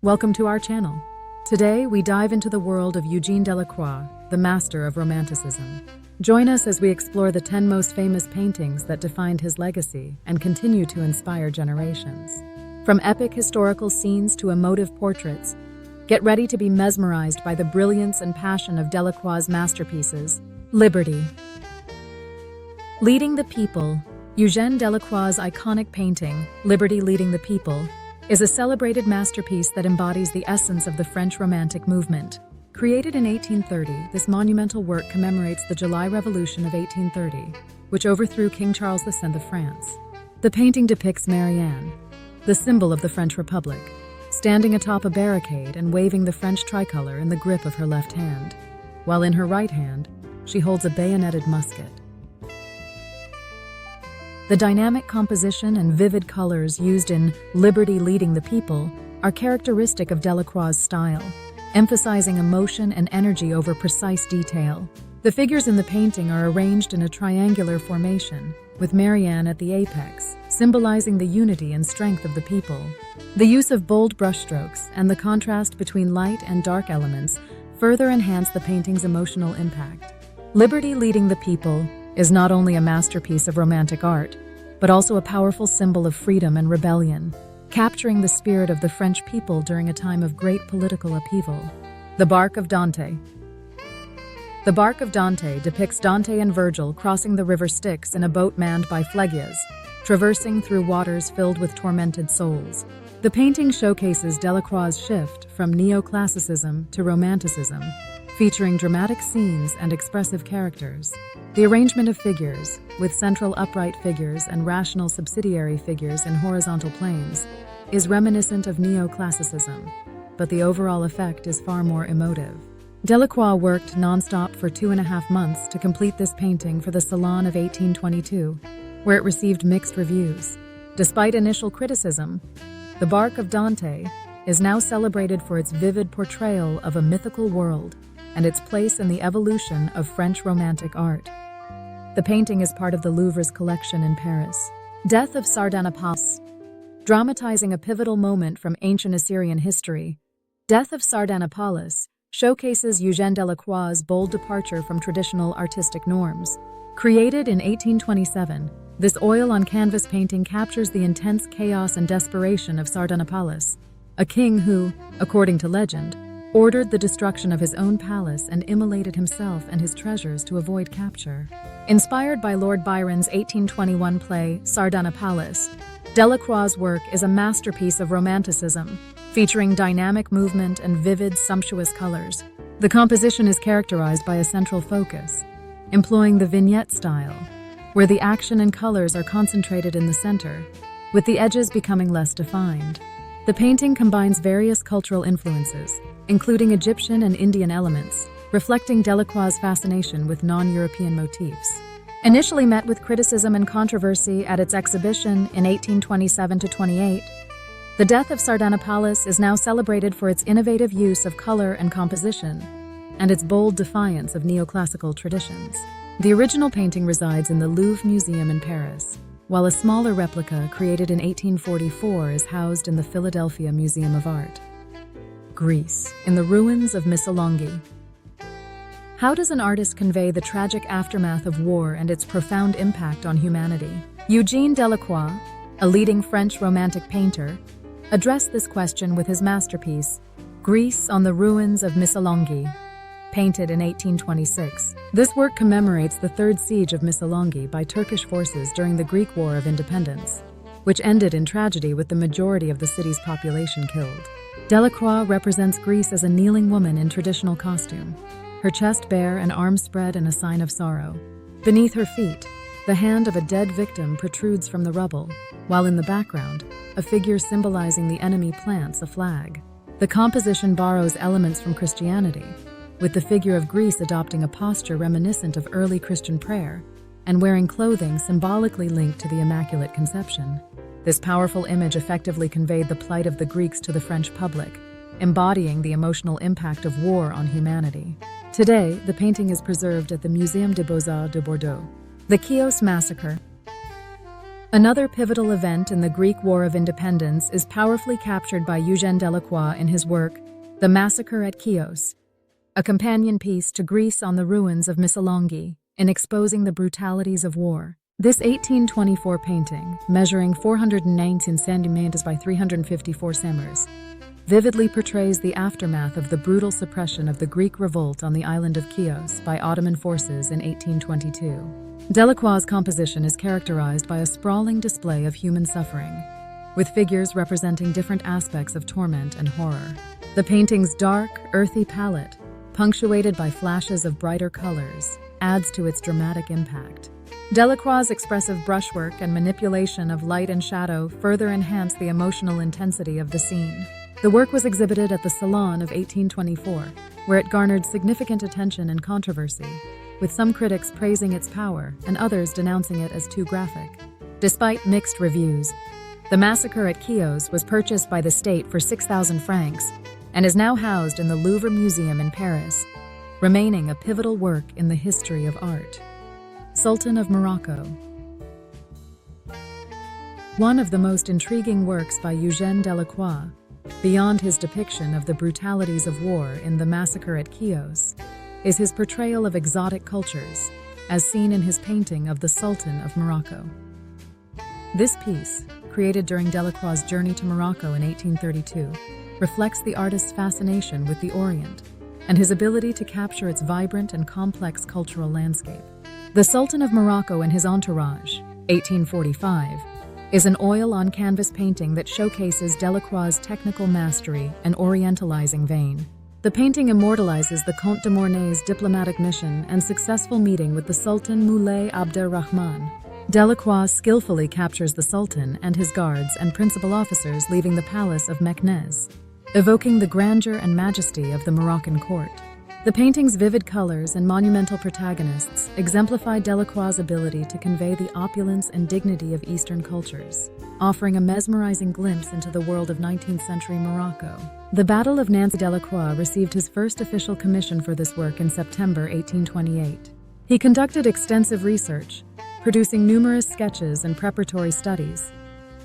Welcome to our channel. Today, we dive into the world of Eugène Delacroix, the master of Romanticism. Join us as we explore the 10 most famous paintings that defined his legacy and continue to inspire generations. From epic historical scenes to emotive portraits, get ready to be mesmerized by the brilliance and passion of Delacroix's masterpieces. Liberty. Leading the People. Eugène Delacroix's iconic painting, Liberty Leading the People, is a celebrated masterpiece that embodies the essence of the French Romantic movement. Created in 1830, this monumental work commemorates the July Revolution of 1830, which overthrew King Charles X of France. The painting depicts Marianne, the symbol of the French Republic, standing atop a barricade and waving the French tricolor in the grip of her left hand, while in her right hand, she holds a bayoneted musket. The dynamic composition and vivid colors used in Liberty Leading the People are characteristic of Delacroix's style, emphasizing emotion and energy over precise detail. The figures in the painting are arranged in a triangular formation, with Marianne at the apex, symbolizing the unity and strength of the people. The use of bold brushstrokes and the contrast between light and dark elements further enhance the painting's emotional impact. Liberty Leading the People is not only a masterpiece of romantic art, but also a powerful symbol of freedom and rebellion, capturing the spirit of the French people during a time of great political upheaval. The Bark of Dante. The Bark of Dante depicts Dante and Virgil crossing the river Styx in a boat manned by Phlegias, traversing through waters filled with tormented souls. The painting showcases Delacroix's shift from neoclassicism to romanticism, featuring dramatic scenes and expressive characters. The arrangement of figures, with central upright figures and rational subsidiary figures in horizontal planes, is reminiscent of neoclassicism, but the overall effect is far more emotive. Delacroix worked non-stop for 2.5 months to complete this painting for the Salon of 1822, where it received mixed reviews. Despite initial criticism, The Bark of Dante is now celebrated for its vivid portrayal of a mythical world and its place in the evolution of French Romantic art. The painting is part of the Louvre's collection in Paris. Death of Sardanapalus. Dramatizing a pivotal moment from ancient Assyrian history, Death of Sardanapalus showcases Eugène Delacroix's bold departure from traditional artistic norms. Created in 1827, this oil-on-canvas painting captures the intense chaos and desperation of Sardanapalus, a king who, according to legend, ordered the destruction of his own palace and immolated himself and his treasures to avoid capture. Inspired by Lord Byron's 1821 play Sardanapalus, Delacroix's work is a masterpiece of romanticism, featuring dynamic movement and vivid, sumptuous colors. The composition is characterized by a central focus, employing the vignette style, where the action and colors are concentrated in the center, with the edges becoming less defined. The painting combines various cultural influences, including Egyptian and Indian elements, reflecting Delacroix's fascination with non-European motifs. Initially met with criticism and controversy at its exhibition in 1827-28, The Death of Sardanapalus is now celebrated for its innovative use of color and composition, and its bold defiance of neoclassical traditions. The original painting resides in the Louvre Museum in Paris, while a smaller replica created in 1844 is housed in the Philadelphia Museum of Art. Greece, in the ruins of Missolonghi. How does an artist convey the tragic aftermath of war and its profound impact on humanity? Eugène Delacroix, a leading French Romantic painter, addressed this question with his masterpiece, Greece on the Ruins of Missolonghi, painted in 1826. This work commemorates the Third Siege of Missolonghi by Turkish forces during the Greek War of Independence, which ended in tragedy with the majority of the city's population killed. Delacroix represents Greece as a kneeling woman in traditional costume, her chest bare and arms spread in a sign of sorrow. Beneath her feet, the hand of a dead victim protrudes from the rubble, while in the background, a figure symbolizing the enemy plants a flag. The composition borrows elements from Christianity, with the figure of Greece adopting a posture reminiscent of early Christian prayer and wearing clothing symbolically linked to the Immaculate Conception. This powerful image effectively conveyed the plight of the Greeks to the French public, embodying the emotional impact of war on humanity. Today, the painting is preserved at the Muséum des Beaux-Arts de Bordeaux. The Chios Massacre. Another pivotal event in the Greek War of Independence is powerfully captured by Eugène Delacroix in his work, The Massacre at Chios, a companion piece to Greece on the ruins of Missolonghi, in exposing the brutalities of war. This 1824 painting, measuring 419 centimeters by 354 centimeters, vividly portrays the aftermath of the brutal suppression of the Greek revolt on the island of Chios by Ottoman forces in 1822. Delacroix's composition is characterized by a sprawling display of human suffering, with figures representing different aspects of torment and horror. The painting's dark, earthy palette, punctuated by flashes of brighter colors, adds to its dramatic impact. Delacroix's expressive brushwork and manipulation of light and shadow further enhance the emotional intensity of the scene. The work was exhibited at the Salon of 1824, where it garnered significant attention and controversy, with some critics praising its power and others denouncing it as too graphic. Despite mixed reviews, The Massacre at Chios was purchased by the state for 6,000 francs and is now housed in the Louvre Museum in Paris, remaining a pivotal work in the history of art. Sultan of Morocco. One of the most intriguing works by Eugène Delacroix, beyond his depiction of the brutalities of war in The Massacre at Chios, is his portrayal of exotic cultures, as seen in his painting of the Sultan of Morocco. This piece, created during Delacroix's journey to Morocco in 1832, reflects the artist's fascination with the Orient and his ability to capture its vibrant and complex cultural landscape. The Sultan of Morocco and His Entourage, 1845, is an oil-on-canvas painting that showcases Delacroix's technical mastery and orientalizing vein. The painting immortalizes the Comte de Mornay's diplomatic mission and successful meeting with the Sultan Moulay Abderrahman. Delacroix skillfully captures the Sultan and his guards and principal officers leaving the palace of Meknès, evoking the grandeur and majesty of the Moroccan court. The painting's vivid colors and monumental protagonists exemplify Delacroix's ability to convey the opulence and dignity of Eastern cultures, offering a mesmerizing glimpse into the world of 19th century Morocco. The Battle of Nancy. Delacroix received his first official commission for this work in September 1828. He conducted extensive research, producing numerous sketches and preparatory studies,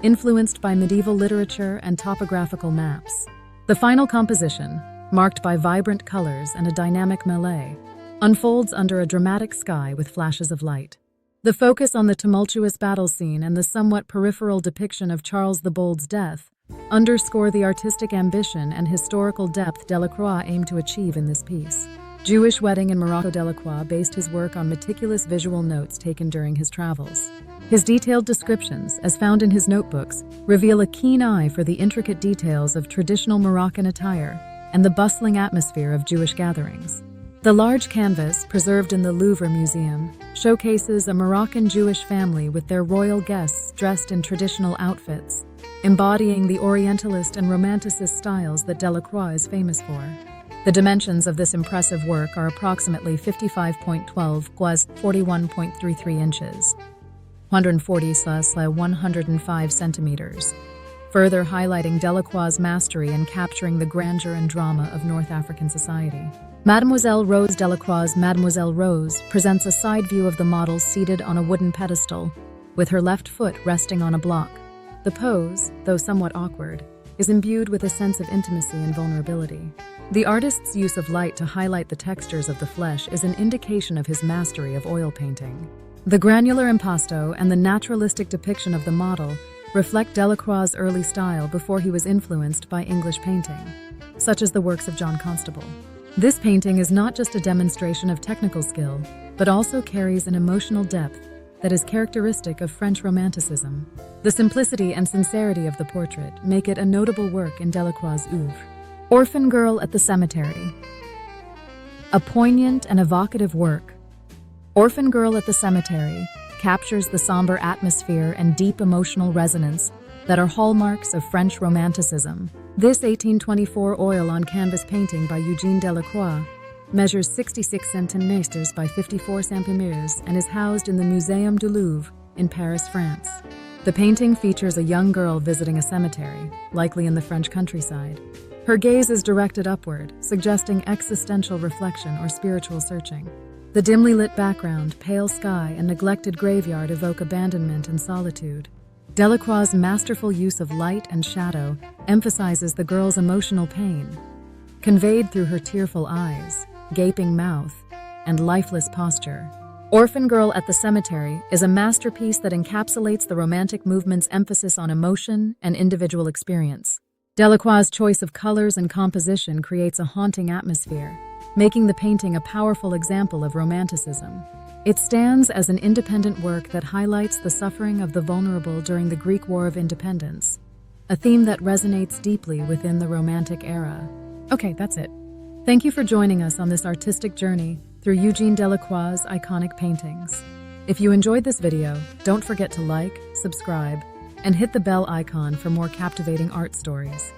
influenced by medieval literature and topographical maps. The final composition, marked by vibrant colors and a dynamic melee, unfolds under a dramatic sky with flashes of light. The focus on the tumultuous battle scene and the somewhat peripheral depiction of Charles the Bold's death underscore the artistic ambition and historical depth Delacroix aimed to achieve in this piece. Jewish Wedding in Morocco. Delacroix based his work on meticulous visual notes taken during his travels. His detailed descriptions, as found in his notebooks, reveal a keen eye for the intricate details of traditional Moroccan attire and the bustling atmosphere of Jewish gatherings. The large canvas, preserved in the Louvre Museum, showcases a Moroccan Jewish family with their royal guests dressed in traditional outfits, embodying the Orientalist and Romanticist styles that Delacroix is famous for. The dimensions of this impressive work are approximately 55.12 x 41.33 inches, 140/105 centimeters, further highlighting Delacroix's mastery in capturing the grandeur and drama of North African society. Mademoiselle Rose. Delacroix's Mademoiselle Rose presents a side view of the model seated on a wooden pedestal, with her left foot resting on a block. The pose, though somewhat awkward, is imbued with a sense of intimacy and vulnerability. The artist's use of light to highlight the textures of the flesh is an indication of his mastery of oil painting. The granular impasto and the naturalistic depiction of the model reflect Delacroix's early style before he was influenced by English painting, such as the works of John Constable. This painting is not just a demonstration of technical skill, but also carries an emotional depth that is characteristic of French Romanticism. The simplicity and sincerity of the portrait make it a notable work in Delacroix's oeuvre. Orphan Girl at the Cemetery. A poignant and evocative work, Orphan Girl at the Cemetery captures the somber atmosphere and deep emotional resonance that are hallmarks of French Romanticism. This 1824 oil-on-canvas painting by Eugène Delacroix measures 66 centimeters by 54 centimeters and is housed in the Muséum du Louvre in Paris, France. The painting features a young girl visiting a cemetery, likely in the French countryside. Her gaze is directed upward, suggesting existential reflection or spiritual searching. The dimly lit background, pale sky, and neglected graveyard evoke abandonment and solitude. Delacroix's masterful use of light and shadow emphasizes the girl's emotional pain, conveyed through her tearful eyes, gaping mouth, and lifeless posture. Orphan Girl at the Cemetery is a masterpiece that encapsulates the Romantic movement's emphasis on emotion and individual experience. Delacroix's choice of colors and composition creates a haunting atmosphere, making the painting a powerful example of Romanticism. It stands as an independent work that highlights the suffering of the vulnerable during the Greek War of Independence, a theme that resonates deeply within the Romantic era. Okay, that's it. Thank you for joining us on this artistic journey through Eugene Delacroix's iconic paintings. If you enjoyed this video, don't forget to like, subscribe, and hit the bell icon for more captivating art stories.